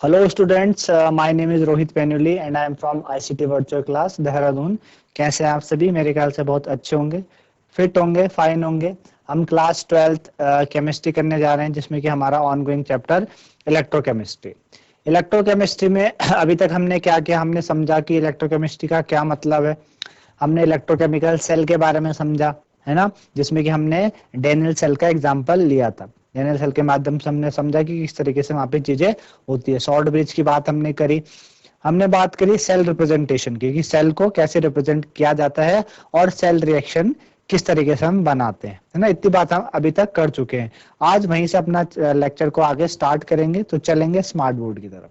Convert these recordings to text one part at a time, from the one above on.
Hello students, my name is Rohit Penuli and I am from ICT Virtual Class Dehradun. कैसे हैं आप सभी? मेरे ख्याल से बहुत अच्छे होंगे, फिट होंगे, फाइन होंगे। हम क्लास 12th केमिस्ट्री करने जा रहे हैं जिसमें कि हमारा ऑनगोइंग चैप्टर इलेक्ट्रोकेमिस्ट्री। इलेक्ट्रोकेमिस्ट्री में अभी तक हमने क्या किया, हमने समझा कि इलेक्ट्रोकेमिस्ट्री का क्या मतलब है। हमने इलेक्ट्रोकेमिकल सेल के बारे में समझा, है ना, जिसमें कि हमने डेनियल सेल का एग्जांपल लिया था। डेनियल सेल के माध्यम से हमने समझा कि किस तरीके से वहां पे चीजें होती है। शॉर्ट ब्रिज की बात हमने करी। हमने बात करी सेल रिप्रेजेंटेशन की, कि सेल को कैसे रिप्रेजेंट किया जाता है और सेल रिएक्शन किस तरीके से हम बनाते हैं, है ना। इतनी बात हम अभी तक कर चुके हैं। आज वहीं से अपना लेक्चर को आगे स्टार्ट करेंगे। तो चलेंगे स्मार्ट बोर्ड की तरफ।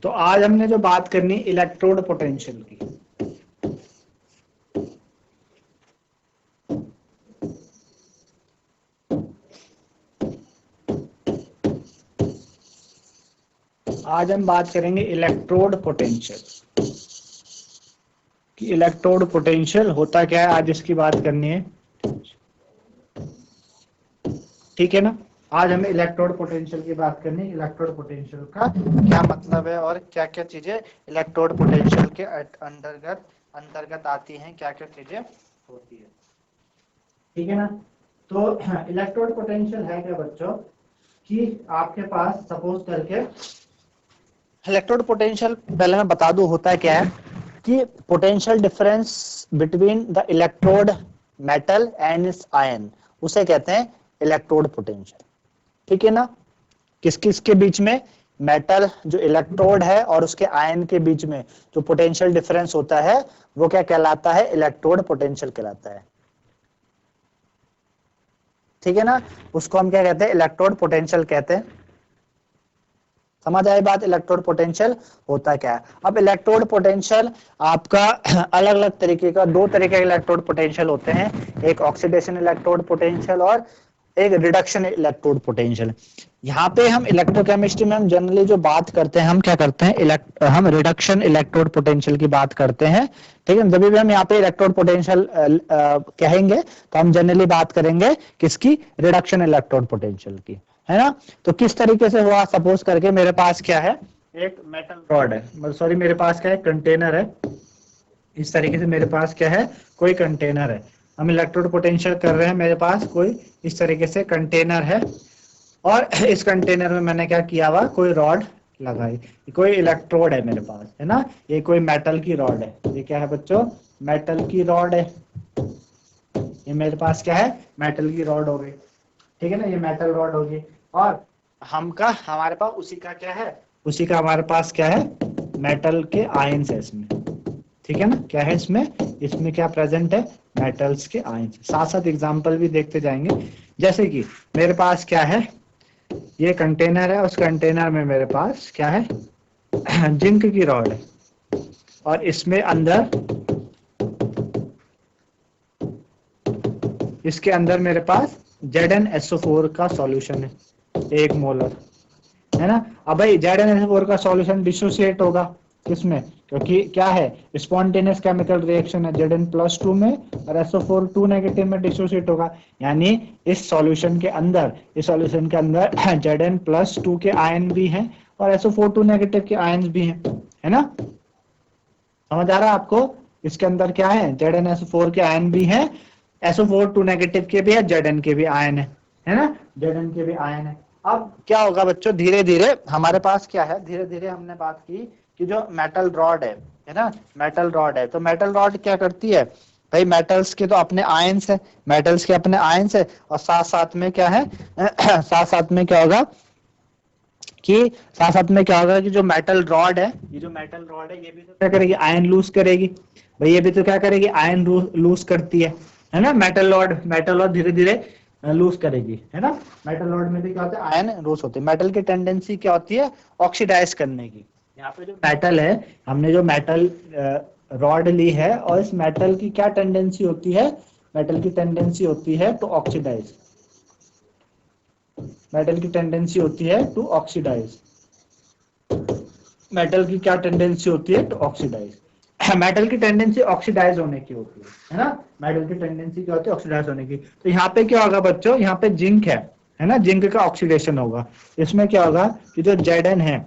तो आज हमने जो बात करनी इलेक्ट्रोड पोटेंशियल की। आज हम बात करेंगे इलेक्ट्रोड पोटेंशियल कि इलेक्ट्रोड पोटेंशियल होता क्या है। आज इसकी बात करनी है, ठीक है ना। आज हमें इलेक्ट्रोड पोटेंशियल की बात करनी है। इलेक्ट्रोड पोटेंशियल का क्या मतलब है और क्या क्या चीजें इलेक्ट्रोड पोटेंशियल के अंतर्गत आती हैं, क्या क्या चीजें होती है, ठीक है ना। तो इलेक्ट्रोड पोटेंशियल है क्या बच्चों, कि आपके पास सपोज करके इलेक्ट्रोड पोटेंशियल, पहले मैं बता दूं होता है क्या है, कि potential difference between the electrode metal and it's ion, उसे कहते हैं इलेक्ट्रोड पोटेंशियल, ठीक है ना। किस किस के बीच में, मेटल जो इलेक्ट्रोड है और उसके आयन के बीच में जो पोटेंशियल डिफरेंस होता है वो क्या कहलाता है, इलेक्ट्रोड पोटेंशियल कहलाता है, ठीक है ना। उसको हम क्या कहते हैं, इलेक्ट्रोड पोटेंशियल कहते हैं। समझ आई बात, इलेक्ट्रोड पोटेंशियल होता क्या है। अब इलेक्ट्रोड पोटेंशियल आपका अलग अलग तरीके का, दो तरीके के इलेक्ट्रोड पोटेंशियल होते हैं, एक ऑक्सीडेशन इलेक्ट्रोड पोटेंशियल और एक रिडक्शन इलेक्ट्रोड पोटेंशियल। यहाँ पे हम इलेक्ट्रोकेमिस्ट्री में हम जनरली जो बात करते हैं, हम क्या करते हैं, हम रिडक्शन इलेक्ट्रोड पोटेंशियल की बात करते हैं, ठीक है। जब भी हम यहाँ पे इलेक्ट्रोड पोटेंशियल कहेंगे तो हम जनरली बात करेंगे किसकी, रिडक्शन इलेक्ट्रोड पोटेंशियल की, है ना। तो किस तरीके से हुआ, सपोज करके मेरे पास क्या है, एक मेटल रॉड है, सॉरी मेरे पास क्या है, कंटेनर है। इस तरीके से मेरे पास क्या है, कोई कंटेनर है। हम इलेक्ट्रोड पोटेंशियल कर रहे हैं, मेरे पास कोई इस तरीके से कंटेनर है और इस कंटेनर में मैंने क्या किया हुआ, कोई रॉड लगाई, कोई इलेक्ट्रोड है मेरे पास, है ना। ये कोई मेटल की रॉड है। ये क्या है बच्चों, मेटल की रॉड है। ये मेरे पास क्या है, मेटल की रॉड हो गई, ठीक है ना। ये मेटल रॉड होगी और हमारे पास उसी का क्या है, उसी का हमारे पास क्या है, मेटल के आयंस है इसमें, ठीक है ना। क्या है इसमें, इसमें क्या प्रेजेंट है, मेटल्स के आयंस। साथ साथ एग्जांपल भी देखते जाएंगे। जैसे कि मेरे पास क्या है, ये कंटेनर है, उस कंटेनर में मेरे पास क्या है, जिंक की रॉड है और इसमें अंदर, इसके अंदर मेरे पास ZnSO4 का सॉल्यूशन है, 1 मोलर, है ना। अब भाई ZnSO4 का सॉल्यूशन डिसोसिएट होगा किसमें, क्योंकि क्या है, स्पॉन्टेनियस केमिकल रिएक्शन है, Zn+2 में और SO4 2 नेगेटिव में डिसोसिएट होगा। यानी इस सॉल्यूशन के अंदर, Zn+2 के आयन भी हैं और SO4 2 नेगेटिव के आयन भी हैं, है ना। समझ आ रहा है आपको, इसके अंदर क्या है, ZnSO4 के आयन भी हैं, SO4 2 नेगेटिव के भी है, Zn के भी आयन है ना, Zn के भी आयन है। अब क्या होगा बच्चों, धीरे धीरे हमारे पास क्या है, धीरे धीरे हमने बात की कि जो मेटल रॉड है ना, मेटल रॉड है, तो मेटल रॉड क्या करती है भाई, मेटल्स के तो अपने आयंस है, मेटल्स के अपने आयंस है और साथ साथ में क्या है साथ साथ में क्या होगा कि साथ साथ में क्या होगा कि जो मेटल रॉड है, ये जो मेटल रॉड है, ये भी तो क्या करेगी, आयन लूज करेगी भाई, ये भी तो क्या करेगी, आयन लूज करती है ना। मेटल रॉड धीरे धीरे लूज करेगी, है ना। मेटल रॉड में भी क्या होता है, आयन लूज होते हैं। मेटल की टेंडेंसी क्या होती है, ऑक्सीडाइज करने की। यहाँ पे जो मेटल है, हमने जो मेटल रॉड ली है और इस मेटल की क्या टेंडेंसी होती है, मेटल की टेंडेंसी होती है टू ऑक्सीडाइज, मेटल की टेंडेंसी होती है टू ऑक्सीडाइज, मेटल की क्या टेंडेंसी होती है टू ऑक्सीडाइज, मेटल की टेंडेंसी ऑक्सीडाइज होने की होती है ना। मेटल की टेंडेंसी क्या होती है, ऑक्सीडाइज होने की। तो यहाँ पे क्या होगा बच्चों, यहाँ पे जिंक है ना, जिंक का ऑक्सीडेशन होगा। इसमें क्या होगा कि जो Zn है,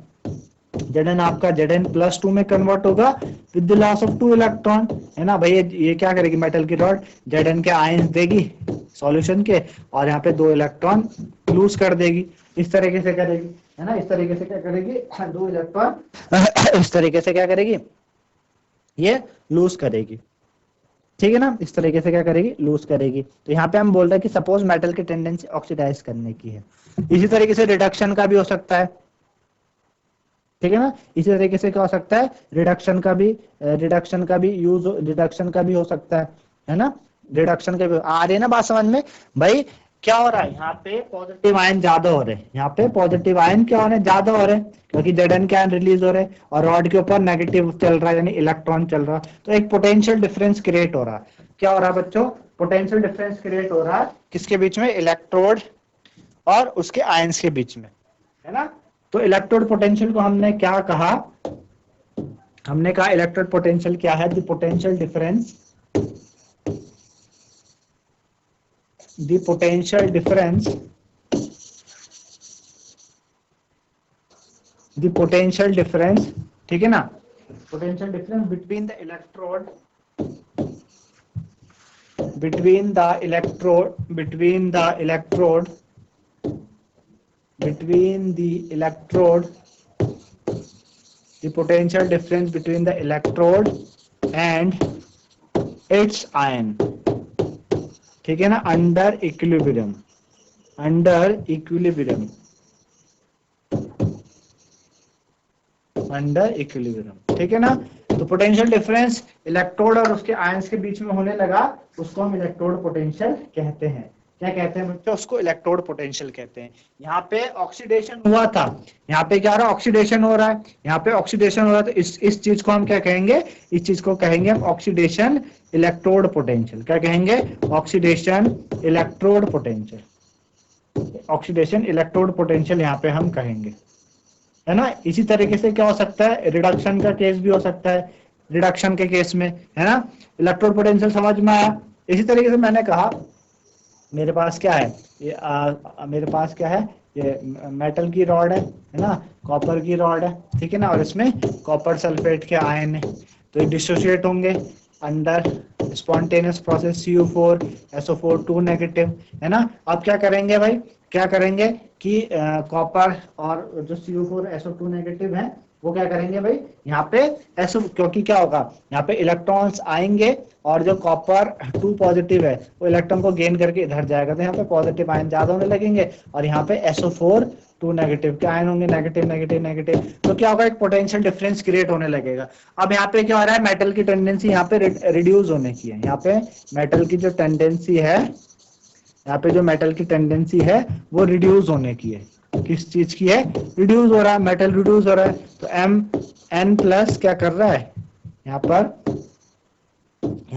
Zn आपका Zn+2 में कन्वर्ट होगा with the loss of 2 electron, है ना भाई। ये क्या करेगी मेटल की रॉड, Zn के आयंस देगी सॉल्यूशन के, और यहाँ पे 2 इलेक्ट्रॉन लूज कर देगी। इस तरीके से करेगी, है ना। इस तरीके से क्या करेगी, 2 इलेक्ट्रॉन इस तरीके से क्या करेगी, ये लूज करेगी, ठीक है ना। इस तरीके से क्या करेगी, लूज करेगी। तो यहाँ पे हम बोल रहे हैं कि सपोज मेटल की टेंडेंसी ऑक्सीडाइज करने की है। इसी तरीके से रिडक्शन का भी हो सकता है, ठीक है ना। इसी तरीके से क्या हो सकता है, रिडक्शन का भी रिडक्शन का भी हो सकता है ना। रिडक्शन का भी आ रही है ना बात समझ में भाई। क्या हो रहा है यहाँ पे, पॉजिटिव आयन ज्यादा हो रहे हैं, यहाँ पे पॉजिटिव आयन क्या हो रहे हैं, ज्यादा हो रहे हैं, क्योंकि Zn के आयन रिलीज हो रहे हैं और रॉड के ऊपर नेगेटिव चल रहा है, यानी इलेक्ट्रॉन चल रहा है। तो एक पोटेंशियल डिफरेंस क्रिएट हो रहा है। क्या हो रहा है बच्चों, पोटेंशियल डिफरेंस क्रिएट हो रहा है किसके बीच में, इलेक्ट्रोड और उसके आयंस के बीच में, है ना। तो इलेक्ट्रोड पोटेंशियल को हमने क्या कहा, हमने कहा इलेक्ट्रोड पोटेंशियल क्या है, द पोटेंशियल डिफरेंस ठीक है ना, potential difference between the electrode between the electrode the potential difference between the electrode and its ion, ठीक है ना, अंडर इक्विलिब्रियम, ठीक है ना। तो पोटेंशियल डिफरेंस इलेक्ट्रोड और उसके आयंस के बीच में होने लगा, उसको हम इलेक्ट्रोड पोटेंशियल कहते हैं। क्या कहते हैं बच्चों, उसको इलेक्ट्रोड पोटेंशियल कहते हैं। यहाँ पे ऑक्सीडेशन हुआ था, यहाँ पे क्या रहा, ऑक्सीडेशन हो रहा है, यहाँ पे ऑक्सीडेशन हो रहा है। तो इस चीज को हम क्या कहेंगे, इस चीज को कहेंगे हम ऑक्सीडेशन इलेक्ट्रोड पोटेंशियल। क्या कहेंगे, ऑक्सीडेशन इलेक्ट्रोड पोटेंशियल यहाँ पे हम कहेंगे, है ना। इसी तरीके से क्या हो सकता है, रिडक्शन का केस भी हो सकता है, रिडक्शन के केस में, है ना। इलेक्ट्रोड पोटेंशियल समझ में आया। इसी तरीके से मैंने कहा मेरे पास क्या है, मेरे पास क्या है, ये मेटल की रॉड है ना, कॉपर की रॉड है, ठीक है ना, और इसमें कॉपर सल्फेट के आयन है। तो ये डिसोसिएट होंगे under spontaneous process CU4 SO4 2 negative, है ना। अब क्या करेंगे भाई, क्या करेंगे कि कॉपर और जो CU4 SO2 नेगेटिव है वो क्या करेंगे भाई, यहाँ पे SO, क्योंकि क्या होगा, यहाँ पे इलेक्ट्रॉन्स आएंगे और जो कॉपर 2 पॉजिटिव है वो इलेक्ट्रॉन को गेन करके इधर जाएगा, तो यहाँ पे पॉजिटिव आयन ज्यादा होने लगेंगे, और यहाँ पे SO4 2 नेगेटिव के आयन होंगे, नेगेटिव। तो क्या होगा, एक पोटेंशियल डिफरेंस क्रिएट होने लगेगा। अब यहाँ पे क्या हो रहा है, मेटल की टेंडेंसी यहाँ पे रिड्यूस होने की है। यहाँ पे मेटल की जो टेंडेंसी है, यहाँ पे जो मेटल की टेंडेंसी है वो रिड्यूस होने की है। किस चीज की है, रिड्यूस हो रहा है, मेटल रिड्यूस हो रहा है। तो Mn+ क्या कर रहा है, यहाँ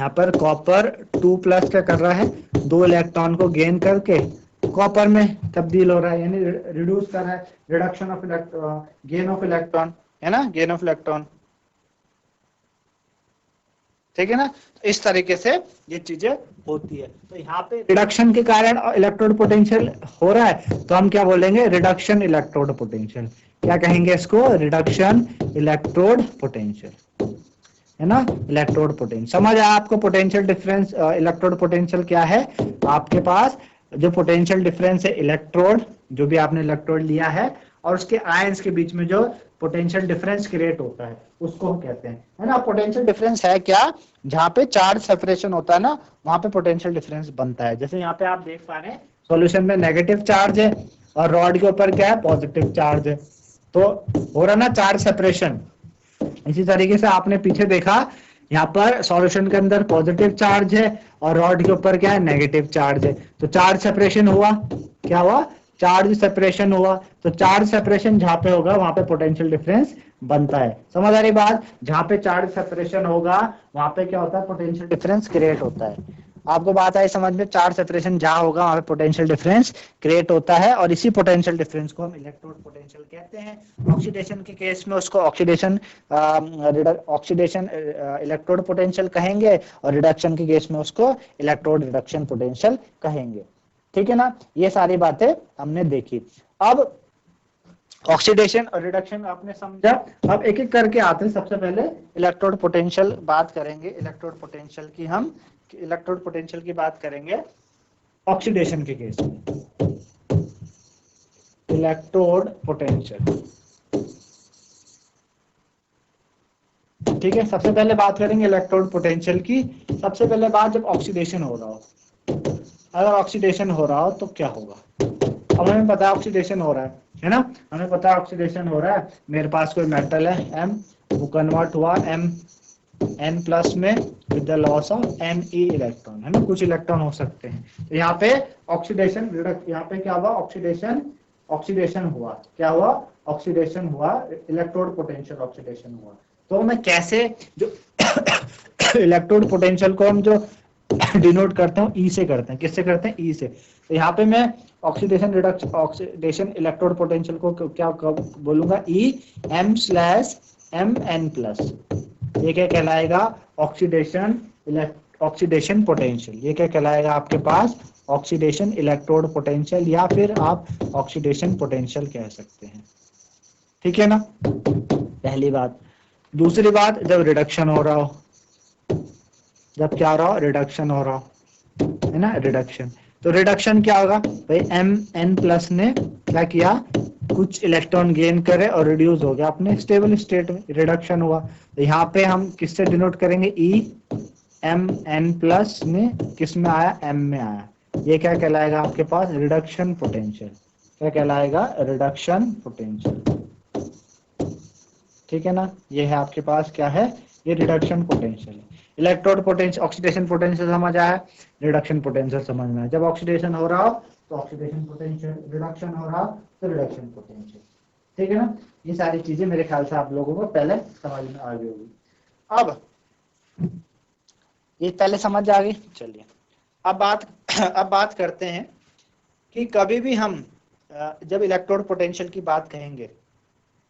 पर कॉपर 2+ क्या कर रहा है, 2 इलेक्ट्रॉन को गेन करके कॉपर में तब्दील हो रहा है, यानी रिड्यूस कर रहा है, reduction of gain of electron, है ना, गेन ऑफ इलेक्ट्रॉन, ठीक है ना। तो इस तरीके से ये चीजें होती है। तो यहाँ पे रिडक्शन के कारण इलेक्ट्रोड पोटेंशियल हो रहा है, तो हम क्या बोलेंगे, रिडक्शन इलेक्ट्रोड पोटेंशियल। क्या कहेंगे इसको, रिडक्शन इलेक्ट्रोड पोटेंशियल, है ना, इलेक्ट्रोड पोटेंशियल। समझ आया आपको पोटेंशियल डिफरेंस, इलेक्ट्रोड पोटेंशियल क्या है। आपके पास जो पोटेंशियल डिफरेंस है इलेक्ट्रोड, जो भी आपने इलेक्ट्रोड लिया है, और उसके आयंस के बीच में जो पोटेंशियल डिफरेंस क्रिएट होता है उसको हम कहते हैं, है ना। पोटेंशियल डिफरेंस है क्या, जहाँ पे चार्ज सेपरेशन होता है ना, वहां पे पोटेंशियल डिफरेंस बनता है। जैसे यहाँ पे आप देख पा रहे हैं सॉल्यूशन में नेगेटिव चार्ज है और रॉड के ऊपर क्या है, पॉजिटिव चार्ज है, तो हो रहा ना चार्ज सेपरेशन। इसी तरीके से आपने पीछे देखा, यहाँ पर सॉल्यूशन के अंदर पॉजिटिव चार्ज है और रॉड के ऊपर क्या है, नेगेटिव चार्ज है। तो चार्ज सेपरेशन हुआ, क्या हुआ, चार्ज सेपरेशन हुआ। तो चार्ज सेपरेशन जहां पे होगा वहां पे पोटेंशियल डिफरेंस बनता है। समझ आ रही बात, जहां पे चार्ज सेपरेशन होगा वहां पे क्या होता है, पोटेंशियल डिफरेंस क्रिएट होता है। आपको बात आई समझ में, चार्ज सेपरेशन जहां होगा वहां पे पोटेंशियल डिफरेंस क्रिएट होता है, और इसी पोटेंशियल डिफरेंस को हम इलेक्ट्रोड पोटेंशियल कहते हैं। ऑक्सीडेशन के केस में उसको ऑक्सीडेशन इलेक्ट्रोड पोटेंशियल कहेंगे, और रिडक्शन के केस में उसको इलेक्ट्रोड रिडक्शन पोटेंशियल कहेंगे, ठीक है ना। ये सारी बातें हमने देखी। अब ऑक्सीडेशन और रिडक्शन आपने समझा। अब एक एक करके आते हैं। सबसे पहले इलेक्ट्रोड पोटेंशियल बात करेंगे। इलेक्ट्रोड पोटेंशियल की बात करेंगे ऑक्सीडेशन के केस में। इलेक्ट्रोड पोटेंशियल, ठीक है। सबसे पहले बात करेंगे इलेक्ट्रोड पोटेंशियल की। सबसे पहले बात, जब ऑक्सीडेशन हो रहा हो, अगर ऑक्सीडेशन हो रहा हो तो क्या होगा। अब हमें पता है ऑक्सीडेशन हो रहा है ना, हमें पता है ऑक्सीडेशन हो रहा है। मेरे पास कोई मेटल है M, वो कन्वर्ट हुआ Mn+ में with the loss of Me electron, है ना, कुछ इलेक्ट्रॉन हो सकते हैं। तो यहाँ पे ऑक्सीडेशन यहाँ पे क्या हुआ, ऑक्सीडेशन हुआ। क्या हुआ, ऑक्सीडेशन हुआ, इलेक्ट्रोड पोटेंशियल ऑक्सीडेशन हुआ। तो मैं कैसे, जो इलेक्ट्रोड पोटेंशियल को हम जो डिनोट करता हूँ ई से करते हैं। किससे करते हैं, ई से। तो यहाँ पे मैं ऑक्सीडेशन इलेक्ट्रोड पोटेंशियल को क्या बोलूंगा, E M/Mn+। ये क्या कहलाएगा, ऑक्सीडेशन पोटेंशियल। ये क्या कहलाएगा आपके पास, ऑक्सीडेशन इलेक्ट्रोड पोटेंशियल, या फिर आप ऑक्सीडेशन पोटेंशियल कह सकते हैं। ठीक है ना, पहली बात। दूसरी बात, जब रिडक्शन हो रहा हो, जब क्या हो रहा हो, रिडक्शन हो रहा हो, है ना, रिडक्शन। तो रिडक्शन क्या होगा भाई, Mn+ ने क्या किया, कुछ इलेक्ट्रॉन गेन करे और रिड्यूस हो गया अपने स्टेबल स्टेट में, रिडक्शन हुआ। तो यहाँ पे हम किससे डिनोट करेंगे, Mn+ में किस में आया, M में आया। ये क्या कहलाएगा आपके पास, रिडक्शन पोटेंशियल। क्या कहलाएगा, रिडक्शन पोटेंशियल। ठीक है ना, ये है आपके पास क्या है, ये रिडक्शन पोटेंशियल है। इलेक्ट्रोड पोटेंशियल, ऑक्सीडेशन पोटेंशियल समझ आया, रिडक्शन पोटेंशियल समझना है। जब ऑक्सीडेशन हो रहा हो तो ऑक्सीडेशन पोटेंशियल, रिडक्शन हो रहा हो तो रिडक्शन पोटेंशियल। ठीक है ना, ये सारी चीजें मेरे ख्याल से आप लोगों को पहले समझ में आ गई होगी। अब ये पहले समझ आ गई। चलिए अब बात करते हैं कि कभी भी हम जब इलेक्ट्रोड पोटेंशियल की बात कहेंगे,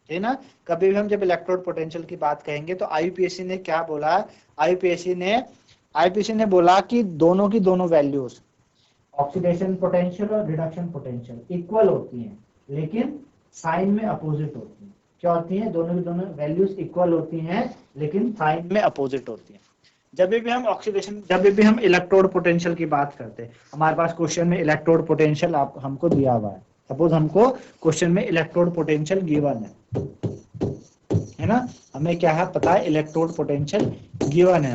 है ना, कभी भी हम जब इलेक्ट्रोड पोटेंशियल की बात कहेंगे तो आईयूपीएसी ने क्या बोला, आईयूपीएसी ने बोला कि दोनों की दोनों वैल्यूज, ऑक्सीडेशन पोटेंशियल और रिडक्शन पोटेंशियल इक्वल होती हैं, लेकिन साइन में अपोजिट होती हैं। क्या होती हैं, दोनों की दोनों वैल्यूज इक्वल होती हैं, लेकिन साइन में अपोजिट होती हैं। जब भी हम इलेक्ट्रोड पोटेंशियल की बात करते हैं, हमारे पास क्वेश्चन में इलेक्ट्रोड पोटेंशियल हमको दिया हुआ है। सपोज हमको क्वेश्चन में इलेक्ट्रोड पोटेंशियल गिवन है ना, हमें क्या है पता है, इलेक्ट्रोड पोटेंशियल गिवन है।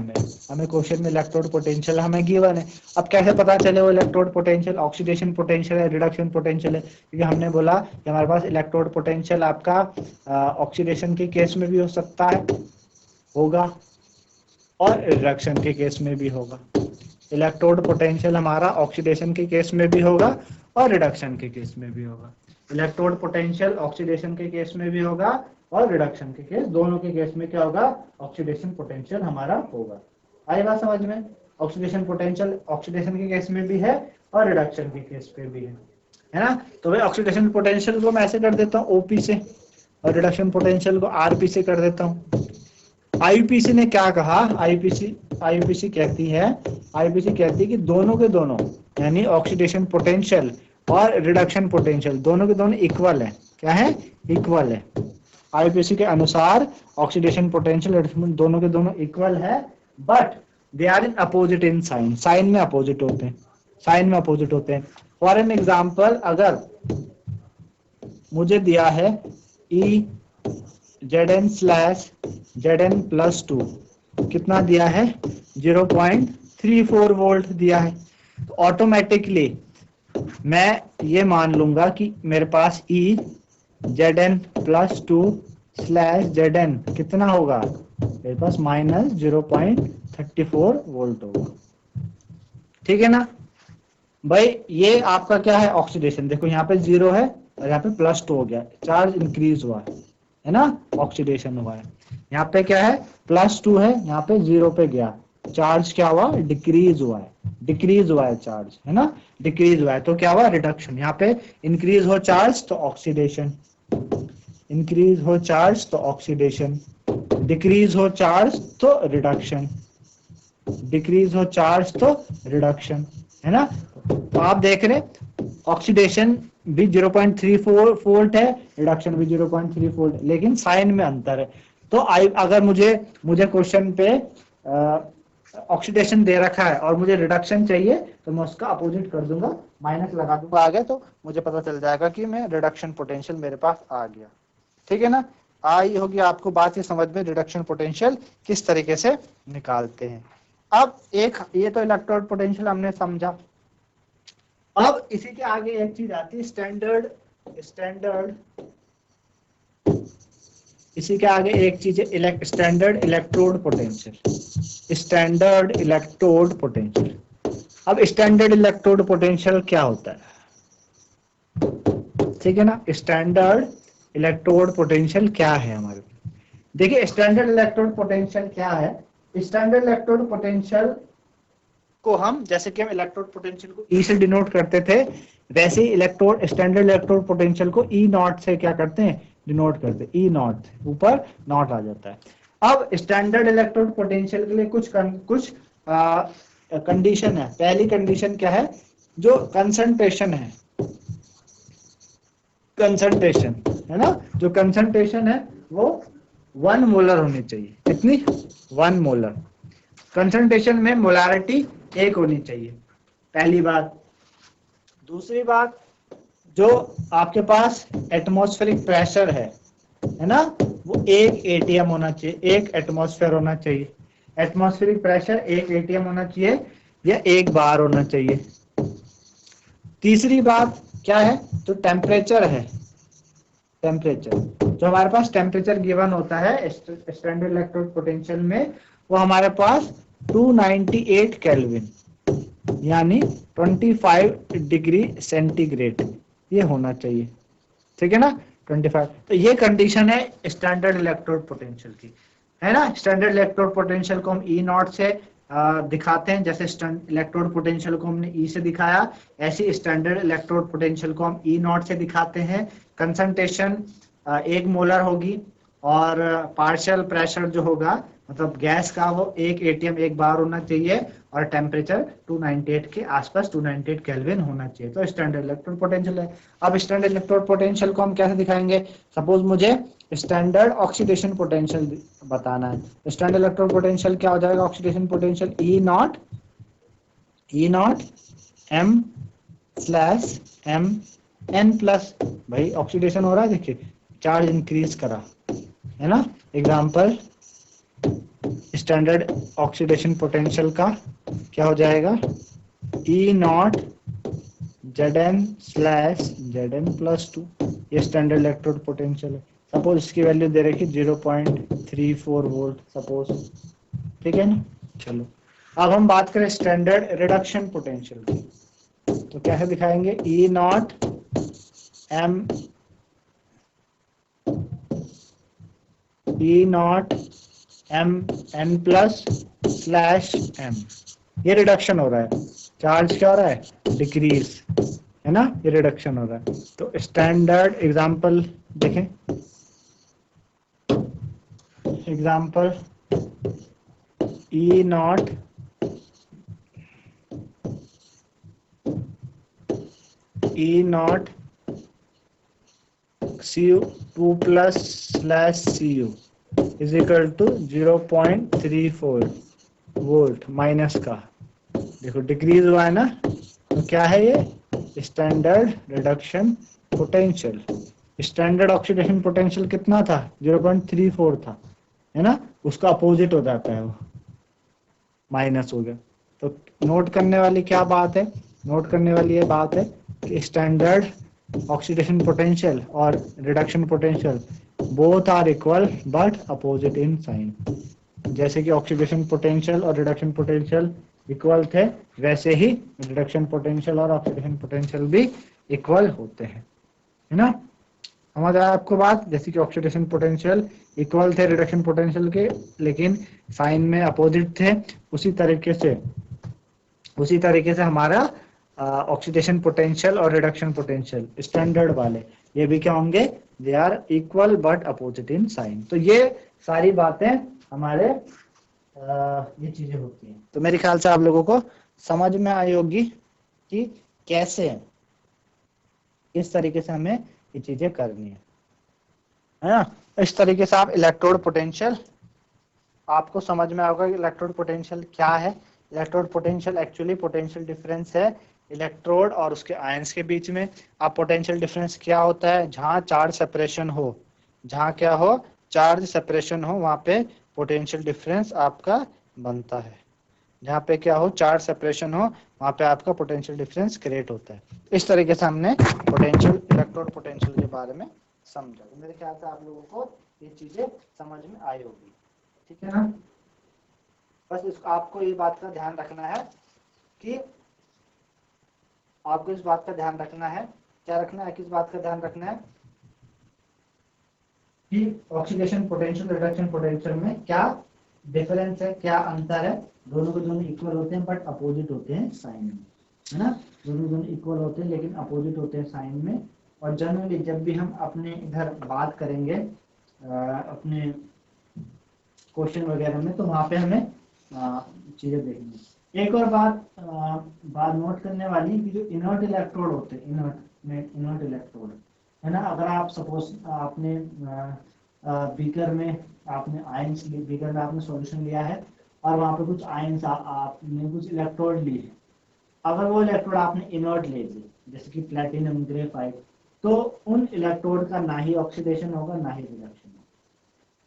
हमें क्वेश्चन में इलेक्ट्रोड पोटेंशियल हमें गिवन है। अब कैसे पता चले वो इलेक्ट्रोड पोटेंशियल ऑक्सीडेशन पोटेंशियल है, रिडक्शन पोटेंशियल है, क्योंकि हमने बोला कि हमारे पास इलेक्ट्रोड पोटेंशियल आपका ऑक्सीडेशन के केस में भी हो सकता है, होगा, और रिडक्शन के केस में भी होगा। इलेक्ट्रोड पोटेंशियल हमारा ऑक्सीडेशन के केस में भी होगा और रिडक्शन के केस में भी होगा। इलेक्ट्रोड पोटेंशियल ऑक्सीडेशन के केस में भी होगा और रिडक्शन के केस, दोनों के केस में क्या होगा, ऑक्सीडेशन पोटेंशियल हमारा होगा। आई बात समझ में, ऑक्सीडेशन पोटेंशियल ऑक्सीडेशन के केस में भी है और रिडक्शन के केस पे भी है ना। तो भाई ऑक्सीडेशन पोटेंशियल को मैं ऐसे कर देता हूँ OP से, और रिडक्शन पोटेंशियल को RP से कर देता हूँ। आईयूपीसी ने क्या कहा, आईयूपीसी कहती है कि दोनों के दोनों, यानी ऑक्सीडेशन पोटेंशियल और रिडक्शन पोटेंशियल दोनों के दोनों इक्वल है। क्या है, इक्वल है। आईयूपीसी के अनुसार ऑक्सीडेशन पोटेंशियल दोनों के दोनों इक्वल है, but they are in opposite in sign, sign में अपोजिट होते हैं। फॉर एन एग्जाम्पल, अगर मुझे दिया है Zn/Zn+2, कितना दिया है, 0.34 वोल्ट दिया है, तो ऑटोमेटिकली मैं ये मान लूंगा कि मेरे पास Zn+2/Zn कितना होगा, मेरे पास -0.34 वोल्ट होगा। ठीक है ना भाई, ये आपका क्या है, ऑक्सीडेशन। देखो यहाँ पे 0 है और यहाँ पे +2 हो गया, चार्ज इंक्रीज हुआ है ना, ऑक्सीडेशन हुआ है। यहाँ पे क्या है, +2 है, यहाँ पे 0 पे गया, चार्ज क्या हुआ, डिक्रीज हुआ है चार्ज, है ना, डिक्रीज हुआ है। तो क्या हुआ, रिडक्शन। यहाँ पे इंक्रीज हो चार्ज तो ऑक्सीडेशन, इंक्रीज हो चार्ज तो ऑक्सीडेशन, डिक्रीज हो चार्ज तो रिडक्शन, डिक्रीज हो चार्ज तो रिडक्शन, है ना। तो आप देख रहे ऑक्सीडेशन भी 0.34 वोल्ट है, रिडक्शन भी 0.3 वोल्ट, लेकिन साइन में अंतर है। तो अगर मुझे क्वेश्चन पे ऑक्सीडेशन दे रखा है और मुझे रिडक्शन चाहिए, तो मैं उसका अपोजिट कर दूंगा, माइनस लगा दूंगा आगे, तो मुझे पता चल जाएगा कि मैं रिडक्शन पोटेंशियल मेरे पास आ गया। ठीक है ना, आई होगी आपको बात ये समझ में, रिडक्शन पोटेंशियल किस तरीके से निकालते हैं। अब एक ये तो इलेक्ट्रोड पोटेंशियल हमने समझा। अब इसी के आगे एक चीज आती है स्टैंडर्ड इसी के आगे एक चीज है स्टैंडर्ड इलेक्ट्रोड पोटेंशियल। अब स्टैंडर्ड इलेक्ट्रोड पोटेंशियल क्या होता है, ठीक है ना, स्टैंडर्ड इलेक्ट्रोड पोटेंशियल क्या है हमारे। देखिए स्टैंडर्ड इलेक्ट्रोड पोटेंशियल क्या है। स्टैंडर्ड इलेक्ट्रोड पोटेंशियल को हम, जैसे कि हम इलेक्ट्रोड पोटेंशियल को ई से डिनोट करते थे, वैसे ही स्टैंडर्ड इलेक्ट्रोड पोटेंशियल को ई नॉट से क्या करते हैं, डिनोट करते हैं। ई नॉट, ऊपर नॉट आ जाता है। अब स्टैंडर्ड इलेक्ट्रोड पोटेंशियल के लिए कुछ कंडीशन है। पहली कंडीशन क्या है, जो कंसंट्रेशन है ना, जो कंसंट्रेशन है वो 1 मोलर होनी चाहिए। कितनी, 1 मोलर। कंसंट्रेशन में मोलारिटी 1 होनी चाहिए, पहली बात। दूसरी बात, जो आपके पास एटमॉस्फेरिक प्रेशर है ना, वो 1 एटीएम होना चाहिए, 1 एटमॉस्फेयर होना चाहिए। एटमॉस्फेरिक प्रेशर 1 एटीएम होना चाहिए या 1 बार होना चाहिए। तीसरी बात क्या है, जो टेम्परेचर है, जो हमारे पास टेम्परेचर गिवन होता है स्टैंडर्ड इलेक्ट्रोड पोटेंशियल में, वो हमारे पास 298 केल्विन यानी 25 डिग्री सेंटीग्रेड ये होना चाहिए। ठीक है ना, 25। तो ये कंडीशन है स्टैंडर्ड इलेक्ट्रोड पोटेंशियल की, है ना। स्टैंडर्ड इलेक्ट्रोड पोटेंशियल को हम ई नॉट से दिखाते हैं, जैसे इलेक्ट्रोड पोटेंशियल को हमने ई से दिखाया, ऐसे स्टैंडर्ड इलेक्ट्रोड पोटेंशियल को हम ई नॉट से दिखाते हैं। कंसंट्रेशन 1 मोलर होगी और पार्शियल प्रेशर जो होगा, मतलब गैस का, वो 1 एटीएम 1 बार होना चाहिए और टेम्परेचर 298 के आसपास 298 केल्विन होना चाहिए। तो स्टैंडर्ड इलेक्ट्रोड पोटेंशियल है। अब स्टैंडर्ड इलेक्ट्रोड पोटेंशियल को हम कैसे दिखाएंगे, सपोज मुझे स्टैंडर्ड ऑक्सीडेशन पोटेंशियल बताना है। स्टैंडर्ड इलेक्ट्रोड पोटेंशियल क्या हो जाएगा, oxidation potential E naught M slash M N plus, भाई ऑक्सीडेशन हो रहा है, देखिए चार्ज इंक्रीज करा, है ना। एग्जांपल, स्टैंडर्ड ऑक्सीडेशन पोटेंशियल का क्या हो जाएगा, E naught Zn slash Zn plus 2, ये स्टैंडर्ड इलेक्ट्रोड पोटेंशियल है। सपोज इसकी वैल्यू दे रखी 0.34 वोल्ट सपोज, ठीक है ना। चलो अब हम बात करें स्टैंडर्ड रिडक्शन पोटेंशियल की, तो कैसे दिखाएंगे, E naught M N plus slash M, ये रिडक्शन हो रहा है, चार्ज क्या हो रहा है, डिक्रीज, है ना, ये रिडक्शन हो रहा है। तो स्टैंडर्ड एग्जांपल देखें, example E naught Cu2 plus slash Cu is equal to 0.34 volt minus का, देखो डिक्रीज हुआ है ना, तो क्या है ये standard reduction potential. Standard oxidation potential कितना था, 0.34 था, है ना, उसका अपोजिट हो जाता है, वो माइनस हो गया। तो नोट करने वाली क्या बात है, नोट करने वाली ये बात है कि स्टैंडर्ड ऑक्सीडेशन पोटेंशियल और reduction potential both are equal but opposite in sign. जैसे कि ऑक्सीडेशन पोटेंशियल और रिडक्शन पोटेंशियल इक्वल थे, वैसे ही रिडक्शन पोटेंशियल और ऑक्सीडेशन पोटेंशियल भी इक्वल होते हैं, है ना। समझ आया आपको बात, जैसे कि ऑक्सीडेशन पोटेंशियल इक्वल थे रिडक्शन पोटेंशियल के, लेकिन साइन में अपोजिट थे, उसी तरीके से हमारा ऑक्सीडेशन पोटेंशियल और रिडक्शन पोटेंशियल स्टैंडर्ड वाले, ये भी क्या होंगे, they are equal but opposite in sign. तो ये सारी बातें हमारे ये चीजें होती हैं। तो मेरे ख्याल से आप लोगों को समझ में आई होगी कि कैसे इस तरीके से हमें ये चीजें करनी है ना। इस तरीके से आप इलेक्ट्रोड पोटेंशियल, आपको समझ में आएगा कि इलेक्ट्रोड पोटेंशियल क्या है। Electrode potential actually potential difference है इलेक्ट्रोड और उसके आयंस के बीच में। अब पोटेंशियल डिफरेंस क्या होता है, जहां चार्ज सेपरेशन हो, जहां क्या हो, चार्ज सेपरेशन हो, वहां पे पोटेंशियल डिफरेंस आपका बनता है। जहाँ पे क्या हो, चार्ज सेपरेशन हो, वहां पे आपका पोटेंशियल डिफरेंस क्रिएट होता है। इस तरीके से हमने पोटेंशियल, इलेक्ट्रोड पोटेंशियल के बारे में समझा। तो मेरे ख्याल से आप लोगों को ये चीजें समझ में आई होगी, ठीक है ना। बस आपको ये बात का ध्यान रखना है कि आपको इस बात का ध्यान रखना है, क्या रखना है, किस बात का ध्यान रखना है कि ऑक्सीडेशन पोटेंशियल रिडक्शन पोटेंशियल में क्या डिफरेंस है, क्या अंतर है। दोनों के दोनों इक्वल होते हैं बट अपोजिट होते हैं साइन में, है ना। दोनों इक्वल होते हैं लेकिन अपोजिट होते हैं साइन में। और जनरली जब भी हम अपने इधर बात करेंगे अपने क्वेश्चन वगैरह में, तो वहां पे हमें चीजें देखनी। एक और बात नोट करने वाली कि जो इनर्ट इलेक्ट्रोड होते हैं, इनर्ट इलेक्ट्रोड, है ना। अगर आप सपोज आपने बीकर में आपने आयंस, बीकर में आपने सॉल्यूशन लिया है और वहां पे कुछ आयंस आपने कुछ इलेक्ट्रोड लिए। अगर वो इलेक्ट्रोड आपने इनर्ट ले लिए, जैसे कि प्लेटिनम, ग्रेफाइट, तो उन इलेक्ट्रोड का ना ही ऑक्सीडेशन होगा ना ही रिडक्शन होगा,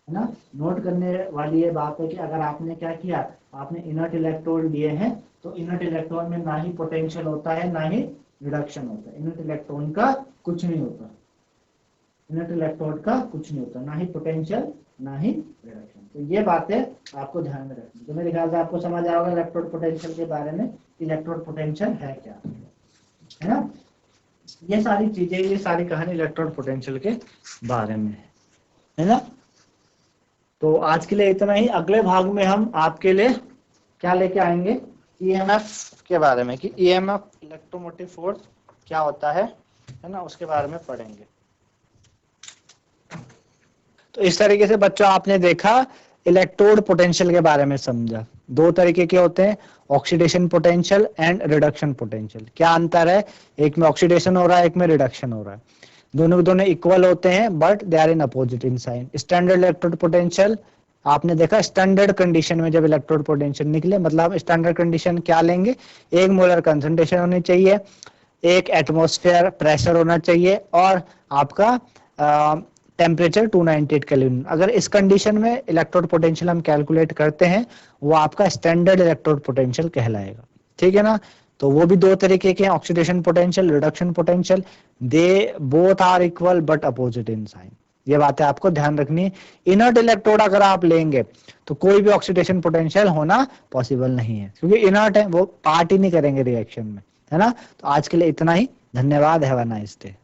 है ना। नोट करने वाली ये बात है कि अगर आपने क्या किया, आपने इनर्ट इलेक्ट्रोड लिए हैं, तो इनर्ट इलेक्ट्रॉन में ना ही पोटेंशियल होता है ना ही रिडक्शन होता है। इनर्ट इलेक्ट्रॉन का कुछ नहीं होता, इनर्ट इलेक्ट्रोड का कुछ नहीं होता, ना ही पोटेंशियल ना ही रिडक्शन। तो ये बातें आपको ध्यान में रखनी। तो मेरे ख्याल से आपको समझ आएगा इलेक्ट्रोड पोटेंशियल के बारे में, इलेक्ट्रोड पोटेंशियल है क्या, है ना। ये सारी चीजें, ये सारी कहानी इलेक्ट्रोड पोटेंशियल के बारे में है ना। तो आज के लिए इतना ही। अगले भाग में हम आपके लिए क्या लेके आएंगे, ईएमएफ के बारे में, कि ईएमएफ इलेक्ट्रोमोटिव फोर्स क्या होता है ना, उसके बारे में पढ़ेंगे। तो इस तरीके से बच्चों आपने देखा, इलेक्ट्रोड पोटेंशियल के बारे में समझा। दो तरीके के होते हैं, oxidation potential and reduction potential. क्या अंतर है, एक में ऑक्सीडेशन हो रहा है, एक में रिडक्शन हो रहा है। दोनों के दोनों इक्वल होते हैं but they are in opposite in sign. Standard electrode potential आपने देखा, स्टैंडर्ड कंडीशन में जब इलेक्ट्रोड पोटेंशियल निकले, मतलब स्टैंडर्ड कंडीशन क्या लेंगे, 1 मोलर कंसंट्रेशन होनी चाहिए, 1 एटमॉस्फेयर प्रेशर होना चाहिए और आपका टेम्परेचर 298 केल्विन। अगर इस कंडीशन में इलेक्ट्रोड पोटेंशियल हम कैलकुलेट करते हैं, वो आपका स्टैंडर्ड इलेक्ट्रोड पोटेंशियल कहलाएगा, ठीक है ना। तो वो भी दो तरीके के हैं, oxidation potential, reduction potential. They both are equal but opposite in sign. ये बातें आपको ध्यान रखनी है। इनर्ट इलेक्ट्रोड अगर आप लेंगे तो कोई भी ऑक्सीडेशन पोटेंशियल होना पॉसिबल नहीं है, क्योंकि इनर्ट है, वो पार्ट ही नहीं करेंगे रिएक्शन में, है ना। तो आज के लिए इतना ही। धन्यवाद। Have a nice day.